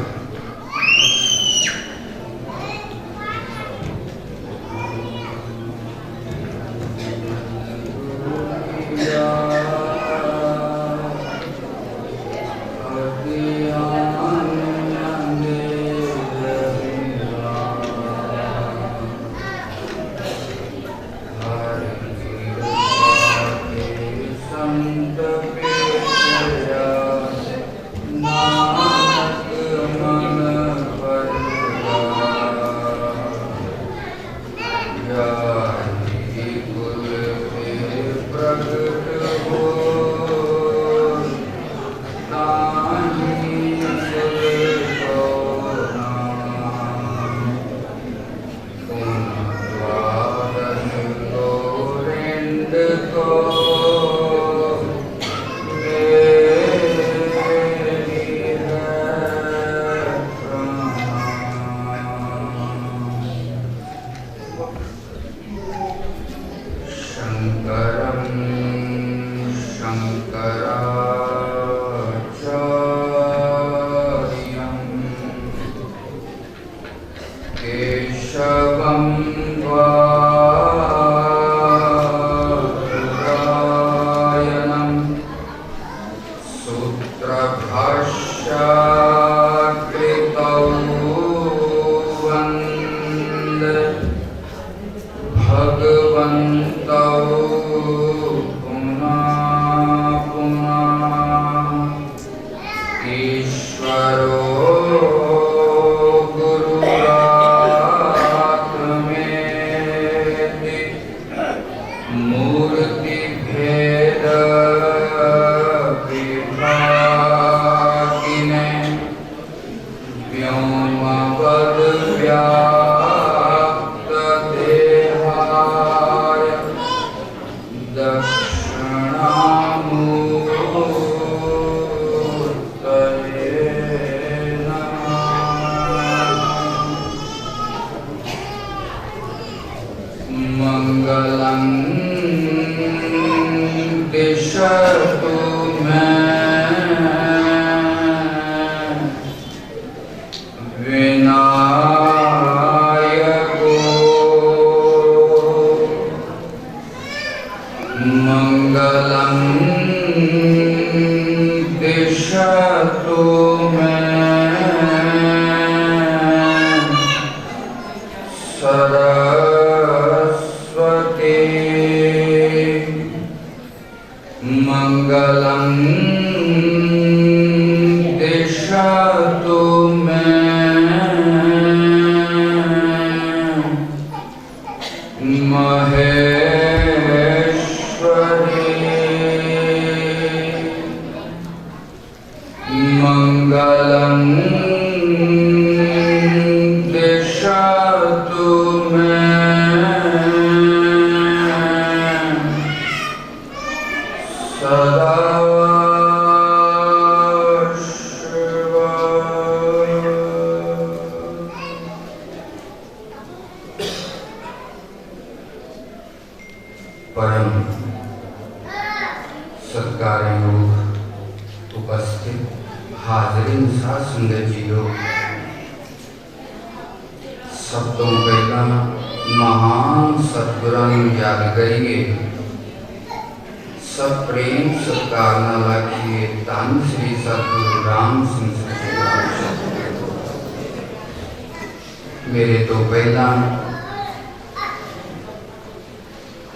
[SPEAKER 6] मेरे तो पहला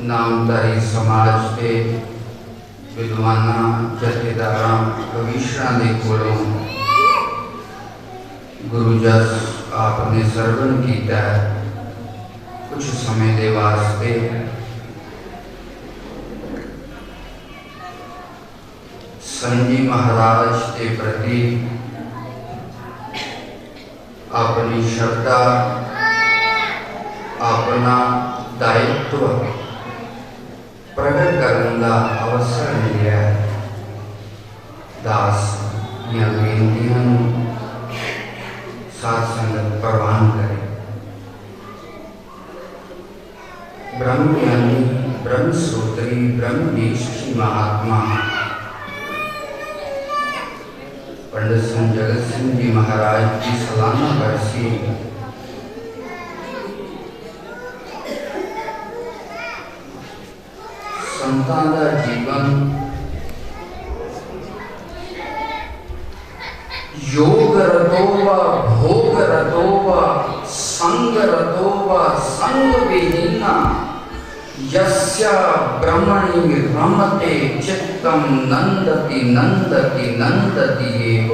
[SPEAKER 6] नामधारी समाज के विद्वाना जथेदारा कविशरा दे कोलों गुरु जस आपने सरवण किया कुछ समय दे वास्ते संजी महाराज के प्रति अपनी श्रद्धा अपना दायित्व प्रकट करने का अवसर मिला है। दास या बेनतियां साथ संगत प्रवान करें। ब्रह्मज्ञानी ब्रह्म सूत्री ब्रह्मनिष्ठी महात्मा पंडित संत जगत सिंह जी महाराज की सालाना बरसी संतां दा जीवन योग रतोवा भोग रतोवा संग रतोवा संग विहीना यस्य ब्रह्मणि रमते चित्तम नंदति नंदति नंदति एव।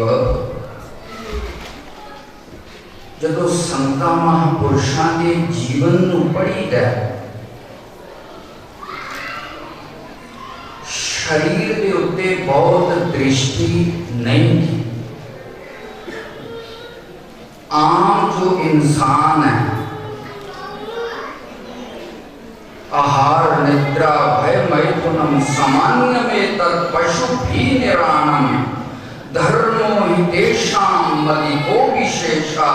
[SPEAKER 6] जदों संतां महापुरुषां के जीवन नूं पढ़ीदा शरीर के उत्ते बहुत दृष्टि नहीं थी। आम जो इंसान है आहार निद्रा भय मैथुनम सामान्य में तत् पशु भी निराणम धर्मो हि तेषां मलिको विशेषा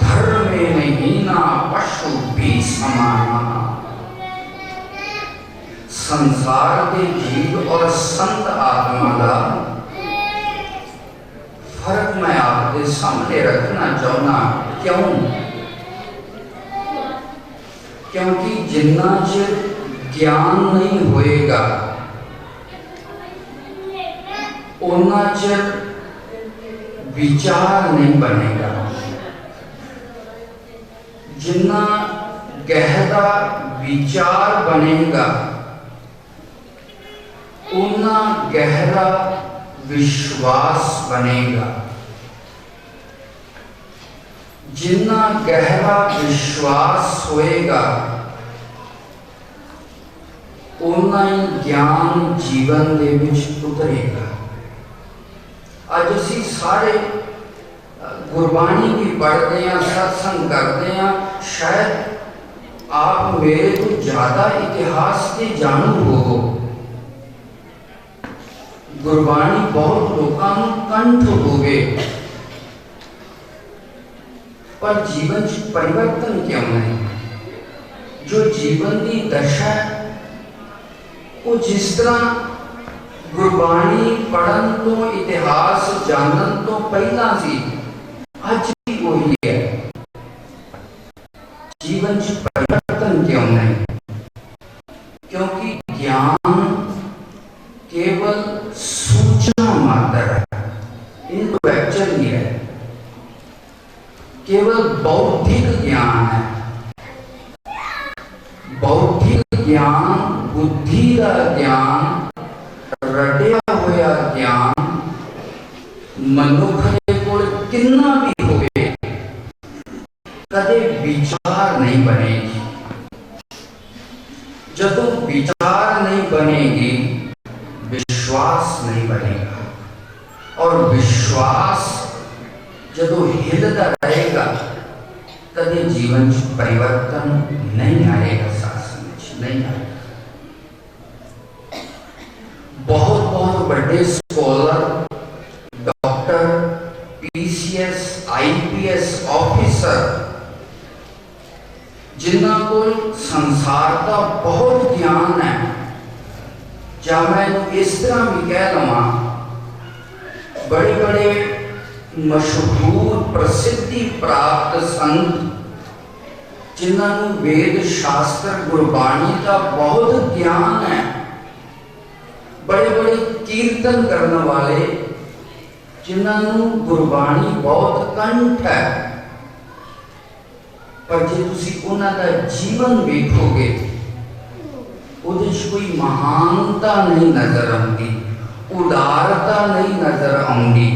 [SPEAKER 6] धर्मे हीना पशु भी समाना। संसार के जीव और संत आत्मा का फर्क मैं आपके सामने रखना चाहना। क्यों? क्योंकि जिन्ना चिर ज्ञान नहीं होएगा उन्ना चिर विचार नहीं बनेगा। जिन्ना गहरा विचार बनेगा उन्ना गहरा विश्वास बनेगा। जिन्ना गहरा विश्वास होएगा उन्ना ही ज्ञान जीवन दे विच उतरेगा। अज असीं सारे गुरबाणी भी पढ़ते हैं सत्संग करते हैं। शायद आप मेरे तो ज्यादा इतिहास के जानू हो। गुरबाणी बहुत लोगों कंठ हो गए पर जीवन परिवर्तन क्यों नहीं? जो जीवन की दशा वो जिस तरह गुरबाणी पढ़न तो इतिहास जानन तो पहला सी आज भी वही है। जीवन परिवर्तन क्यों नहीं? क्योंकि ज्ञान केवल सूचना मात्र है, इंटेलेक्चुअल ही है, केवल बौद्धिक ज्ञान है। बौद्धिक ज्ञान बुद्धि का ज्ञान रटिया हुआ ज्ञान मनुख के कोल कितना भी होवे कदे विचार नहीं बनेगी। जब विचार नहीं बनेगी विश्वास नहीं बनेगा और विश्वास जब हिलता रहेगा तभी जीवन परिवर्तन नहीं आएगा। शासन नहीं आएगा। बहुत बहुत बड़े scholar doctor PCS IPS officer जिन्ना को संसार का बहुत ज्ञान है। जब मैं इस तरह भी कह लवा बड़े बड़े मशहूर प्रसिद्धि प्राप्त संत जिन्होंने वेद शास्त्र गुरबाणी का बहुत ज्ञान है। बड़े बड़े कीर्तन करने वाले जिन्होंने गुरबाणी बहुत कंठ है पर जो तुम उन्होंने जीवन देखोगे कोई महानता नहीं नजर आती। उदारता नहीं नजर आती,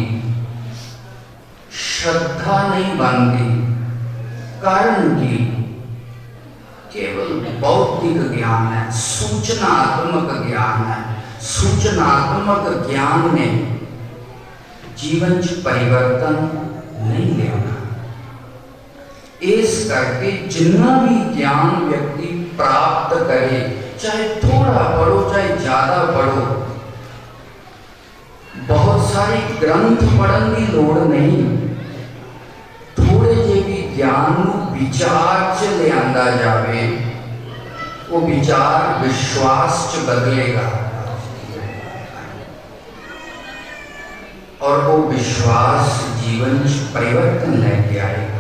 [SPEAKER 6] श्रद्धा नहीं बनती। कारण की केवल बौद्धिक ज्ञान है, सूचनात्मक ज्ञान है। सूचनात्मक ज्ञान ने जीवन च परिवर्तन नहीं लिया। इस करके जितना भी ज्ञान व्यक्ति प्राप्त करे, चाहे थोड़ा पढ़ो चाहे ज्यादा पढ़ो, बहुत सारे ग्रंथ पढ़ने की लोड़ नहीं। थोड़े जे भी ज्ञान विचार च लिया जाए, वो विचार विश्वास च बदलेगा और वो विश्वास जीवन च परिवर्तन लेके आएगा।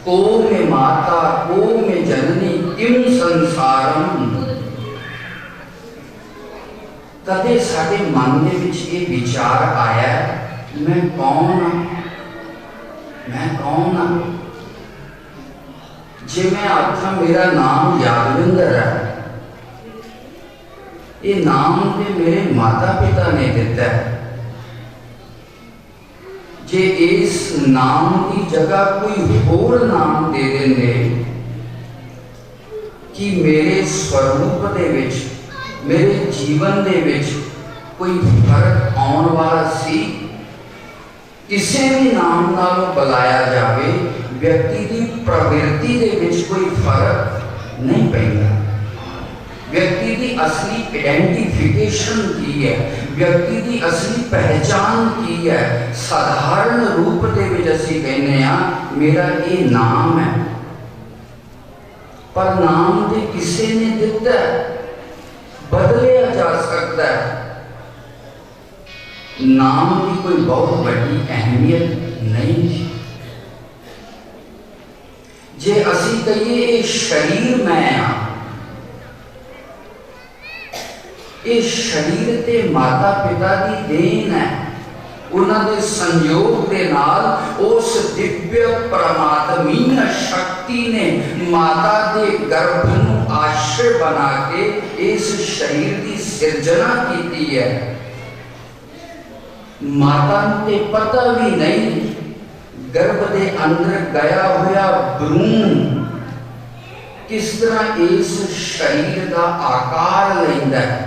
[SPEAKER 6] को में माता को में जननी किम संसारम। कदे साडे मन दे विच ये विचार आया, मैं कौन हाँ, मैं कौन हाँ। जे मैं आखा मेरा नाम यादविंदर है, ये नाम ते मेरे माता पिता ने दिता है। जे इस नाम की जगह कोई होर नाम दे देंगे कि मेरे स्वरूप दे विच, मेरे जीवन दे विच कोई फर्क आने वाला सी, किसी भी नाम नाल बुलाया जाए, व्यक्ति की प्रवृत्ति दे विच कोई फर्क नहीं पैंदा। व्यक्ति की असली आइडेंटिफिकेशन की है, व्यक्ति की असली पहचान की है। साधारण रूप दे विच असीं कहने आ मेरा ये नाम है, पर नाम ते किसी ने दिता है, बदलिया जा सकता है। नाम की कोई बहुत बड़ी अहमियत नहीं थी। जे असीं कहिए ये शरीर मैं हाँ, ये शरीर ते माता पिता की देन है। उन्होंने संयोग के नाल उस दिव्य परमात्मीय शक्ति ने माता के गर्भ नूं आश्रय बना के इस शरीर की सिरजना की है। माता ने पता भी नहीं गर्भ के अंदर गया हुआ भ्रूण किस तरह इस शरीर का आकार लेंदा है,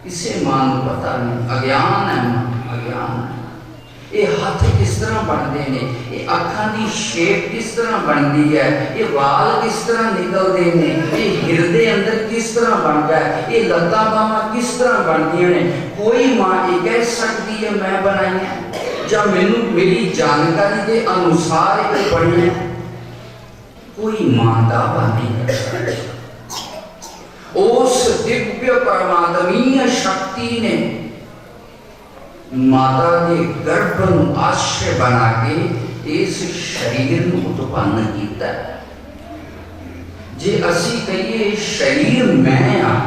[SPEAKER 6] इसे मां को पता नहीं। अज्ञान है, अज्ञान है। ये हाथ किस तरह बनते हैं, ये अखां की शेप किस तरह बनती है, ये वाल किस तरह निकलते हैं, ये हृदय अंदर किस तरह बनता है, ये लत्तां बाहां किस तरह बनदियां ने। कोई मां ये कह सकती है मैं बनाई है, या मैनू मेरी जानकारी के अनुसार ये बनी है। कोई मां दावा नहीं कर सकती। उस दिव्य परमात्मीय शक्ति ने माता के गर्भ नूं आश्रय बना के इस शरीर नूं उत्पन्न किया। जे असी कहिए शरीर मैं हाँ,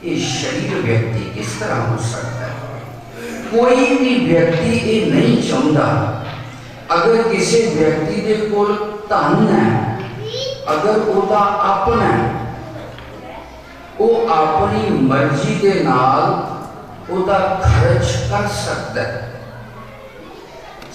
[SPEAKER 6] ये शरीर व्यक्ति किस तरह हो सकता है। कोई भी व्यक्ति ये नहीं चाहता। अगर किसी व्यक्ति के कोल धन है, अगर वह अपना है, वो अपनी मर्जी के नाल उदा खर्च कर सकता है।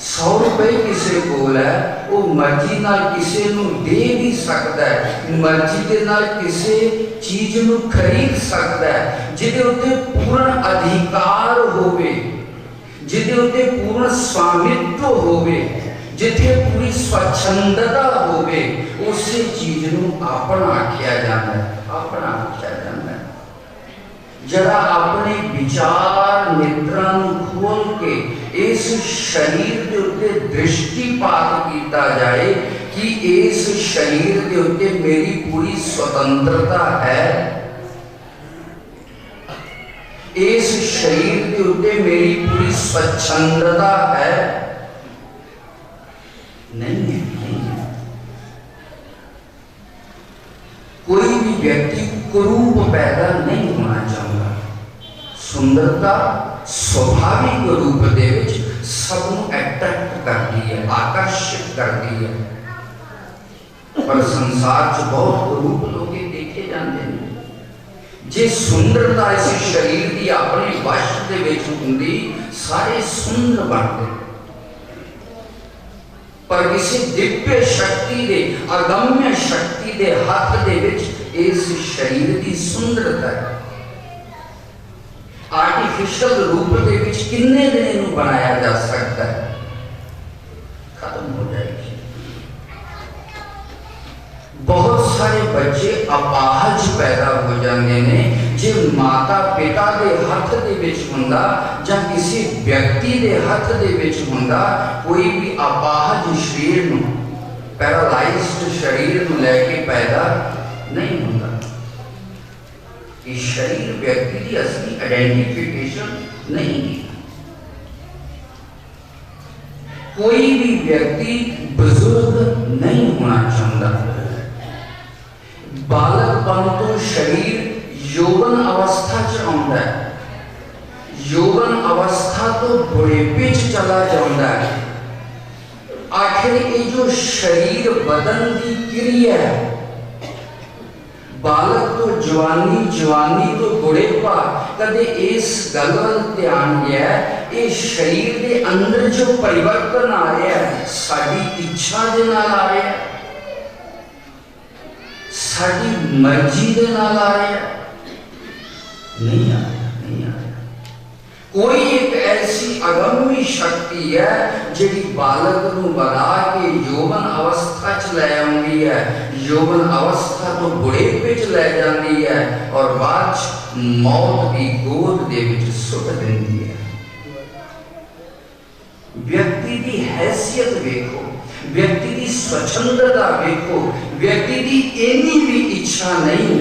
[SPEAKER 6] 100 रुपए किसी कोल है, वो मर्जी नाल किसी नूं दे भी सकता है, मर्जी के नाल किसी चीज नूं खरीद सकता है। जिहदे उत्ते पूर्ण अधिकार होवे, जिहदे उत्ते पूर्ण स्वामित्व होवे, जिथे पूरी स्वच्छंदता होवे, उसी चीज नूं अपना आख्या जाता है, अपना आख्या जाता है। जरा अपने विचार नेत्रां नूं खोल के इस शरीर के उत्ते दृष्टिपात किया जाए कि इस शरीर के उत्ते मेरी पूरी स्वतंत्रता है, इस शरीर के उत्ते मेरी पूरी स्वच्छंदता है। नहीं है, नहीं है। कोई भी व्यक्ति कुरूप पैदा नहीं होना चाहता। सुंदरता स्वाभाविक रूप दे विच सबनों अट्रैक्ट करती है, आकर्षित करती है। पर संसार च बहुत कुरूप लोग देखे जाते हैं। जे सुंदरता इस शरीर की अपने वश दे विच हुंदी सारे सुंदर बनते, पर किसी दिव्य शक्ति दे अगम्य शक्ति दे हाथ दे विच इस शरीर की सुंदरता है। आर्टिफिशियल रूप दे विच किन्ने दिन इनू बनाया जा सकता है, खत्म हो जाएगी। बहुत सारे बच्चे अपाहज पैदा हो जाते हैं जे माता पिता दे हाथ दे विच हुंदा जां किसी व्यक्ति दे हाथ दे विच हुंदा, कोई भी अपाहज शरीर नूं पैरालाइज्ड शरीर नूं लेके पैदा नहीं होता। ये शरीर व्यक्ति की असली आइडेंटिफिकेशन नहीं है। कोई भी व्यक्ति बुजुर्ग नहीं होना चाहता। बालकपन तो शरीर यौवन अवस्था च आउंदा है, यौवन अवस्था तो बुढ़ेपे च चला जाता है। आखिर ये जो शरीर बदन की क्रिया है, बालक तो जवानी, जवानी तो बुढ़ेपा, कदे इस गल वल ध्यान गया ये शरीर के अंदर जो परिवर्तन आ रहा है साडी इच्छा दे नाल आ रहा है, साडी मर्जी दे नाल आ रहा है? नहीं आ रहा, नहीं आ रहा। कोई एक ऐसी अगम्य शक्ति है जिहड़ी बालक नूं बना के यौवन अवस्था च लै आउंदी है, यौवन अवस्था तो बुढ़ेपे च लै जांदी है और बाद च मौत की गोद दे विच सुट दिंदी है। व्यक्ति की हैसियत देखो, व्यक्ति की स्वच्छंदता देखो, व्यक्ति की इन्नी भी इच्छा नहीं।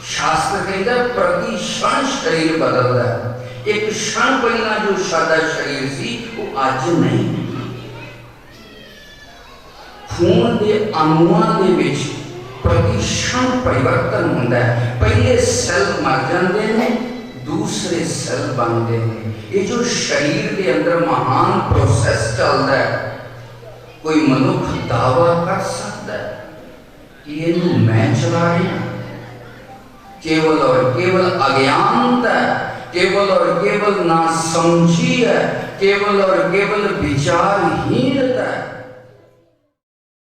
[SPEAKER 6] शास्त्र कहता प्रति क्षण शरीर बदलता है। एक क्षण पहला जो सादा शरीर सी वो आज नहीं। खून के अणुओं के विच प्रति क्षण परिवर्तन होता है। पहले सेल मर जाते हैं, दूसरे सेल बनते हैं। ये जो शरीर के अंदर महान प्रोसेस चलता है, कोई मनुख दावा कर सकता है कि ये मैं चला रहा? केवल और केवल अज्ञानता है, केवल और केवल नासमझी है, केवल और केवल विचारहीनता है।